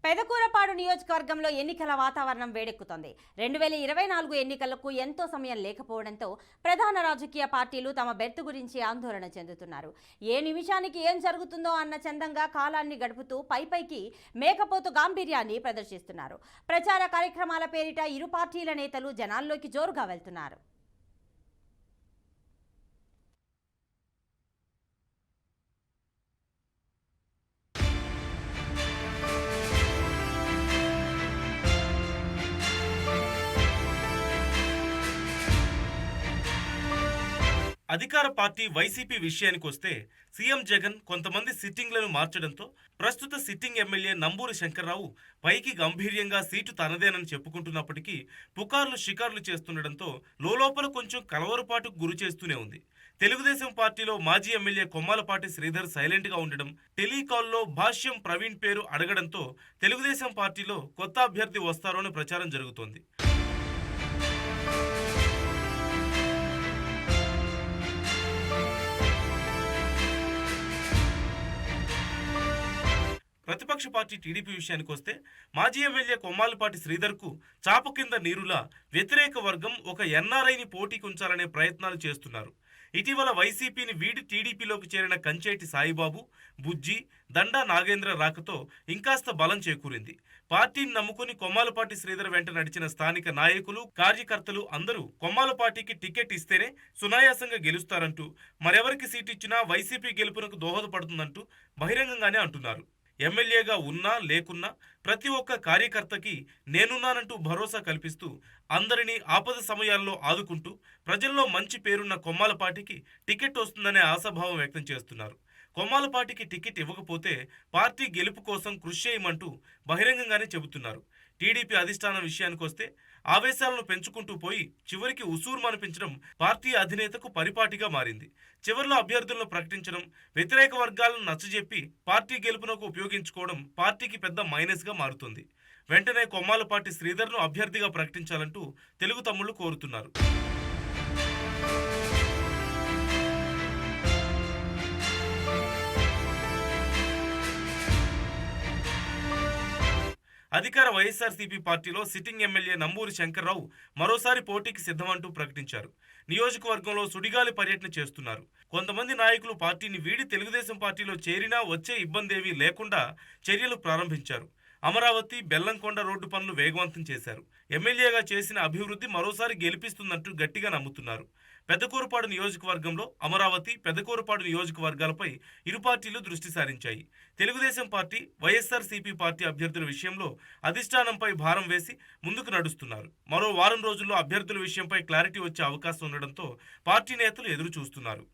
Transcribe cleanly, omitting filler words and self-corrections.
పెదకూరపాడు నియోజకవర్గంలో ఎన్నికల వాతావరణం వేడెక్కుతోంది. 2024 ఎన్నికలకు ఎంతో సమయం లేకపోవడంతో ప్రధాన రాజకీయ పార్టీలు తమ బెర్తు గురించి ఆందోళన చెందుతున్నారు. ఏ నిమిషానికి ఏం జరుగుతుందో అన్న చందంగా కాలాన్ని గడుపుతూ పైపైకి మేకపోతు గాంభీర్యాన్ని ప్రదర్శిస్తున్నారు. ప్రచార కార్యక్రమాల పేరిట ఇరు పార్టీల నేతలు జనాల్లోకి జోరుగా వెళ్తున్నారు. అధికార పార్టీ వైసీపీ విషయానికి వస్తే సీఎం జగన్ కొంతమంది సిట్టింగ్లను మార్చడంతో ప్రస్తుత సిట్టింగ్ ఎమ్మెల్యే నంబూరి శంకర్రావు పైకి గంభీర్యంగా సీటు తనదేనని చెప్పుకుంటున్నప్పటికీ పుకార్లు షికార్లు చేస్తుండటంతో లోలోపల కొంచెం కలవరపాటుకు గురి చేస్తూనే ఉంది. తెలుగుదేశం పార్టీలో మాజీ ఎమ్మెల్యే కొమ్మాలపాటి శ్రీధర్ సైలెంట్గా ఉండడం, టెలికాల్లో భాష్యం ప్రవీణ్ పేరు అడగడంతో తెలుగుదేశం పార్టీలో కొత్త అభ్యర్థి వస్తారో అని ప్రచారం జరుగుతోంది. ప్రతిపక్ష పార్టీ టీడీపీ విషయానికి వస్తే మాజీ ఎమ్మెల్యే కొమ్మాలపాటి శ్రీధర్కు చాప కింద నీరులా వ్యతిరేక వర్గం ఒక ఎన్ఆర్ఐని పోటీకి ఉంచాలనే ప్రయత్నాలు చేస్తున్నారు. ఇటీవల వైసీపీని వీడి టీడీపీలోకి చేరిన కంచేటి సాయిబాబు, బుజ్జి, దండా నాగేంద్ర రాకతో ఇంకాస్త బలం చేకూరింది. పార్టీని నమ్ముకుని కొమ్మాలపాటి శ్రీధర్ వెంట నడిచిన స్థానిక నాయకులు, కార్యకర్తలు అందరూ కొమ్మాలపాటికి టికెట్ ఇస్తేనే సునాయాసంగా గెలుస్తారంటూ, మరెవరికి సీటు ఇచ్చినా వైసీపీ గెలుపునకు దోహదపడుతుందంటూ బహిరంగంగానే అంటున్నారు. ఎమ్మెల్యేగా ఉన్నా లేకున్నా ప్రతి ఒక్క కార్యకర్తకి నేనున్నానంటూ భరోసా కల్పిస్తూ అందరినీ ఆపద సమయాల్లో ఆదుకుంటూ ప్రజల్లో మంచి పేరున్న కొమ్మాలపాటికి టికెట్ వస్తుందనే ఆశాభావం వ్యక్తం చేస్తున్నారు. కొమ్మాలపాటికి టికెట్ ఇవ్వకపోతే పార్టీ గెలుపు కోసం కృషి చేయమంటూ బహిరంగంగానే చెబుతున్నారు. టీడీపీ అధిష్టానం విషయానికి వస్తే ఆవేశాలను పెంచుకుంటూ పోయి చివరికి ఉసూరుమనిపించడం పార్టీ అధినేతకు పరిపాటిగా మారింది. చివరిలో అభ్యర్థులను ప్రకటించడం, వ్యతిరేక వర్గాలను నచ్చజెప్పి పార్టీ గెలుపునకు ఉపయోగించుకోవడం పార్టీకి పెద్ద మైనస్గా మారుతుంది. వెంటనే కొమ్మాలపాటి శ్రీధర్ను అభ్యర్థిగా ప్రకటించాలంటూ తెలుగు తమ్ముళ్లు కోరుతున్నారు. అధికార వైఎస్ఆర్సీపీ పార్టీలో సిట్టింగ్ ఎమ్మెల్యే నంబూరి శంకర్రావు మరోసారి పోటీకి సిద్ధమంటూ ప్రకటించారు. నియోజకవర్గంలో సుడిగాలి పర్యటన చేస్తున్నారు. కొంతమంది నాయకులు పార్టీని వీడి తెలుగుదేశం పార్టీలో చేరినా వచ్చే ఇబ్బందేవీ లేకుండా చర్యలు ప్రారంభించారు. అమరావతి, బెల్లంకొండ రోడ్డు పనులు వేగవంతం చేశారు. ఎమ్మెల్యేగా చేసిన అభివృద్ధి మరోసారి గెలిపిస్తుందంటూ గట్టిగా నమ్ముతున్నారు. పెదకూరపాడు నియోజకవర్గంలో అమరావతి, పెదకూరపాడు నియోజకవర్గాలపై ఇరు పార్టీలు దృష్టి సారించాయి. తెలుగుదేశం పార్టీ, వైఎస్ఆర్సీపీ పార్టీ అభ్యర్థుల విషయంలో అధిష్టానంపై భారం వేసి ముందుకు నడుస్తున్నారు. మరో వారం రోజుల్లో అభ్యర్థుల విషయంపై క్లారిటీ వచ్చే అవకాశం ఉండడంతో పార్టీ నేతలు ఎదురు చూస్తున్నారు.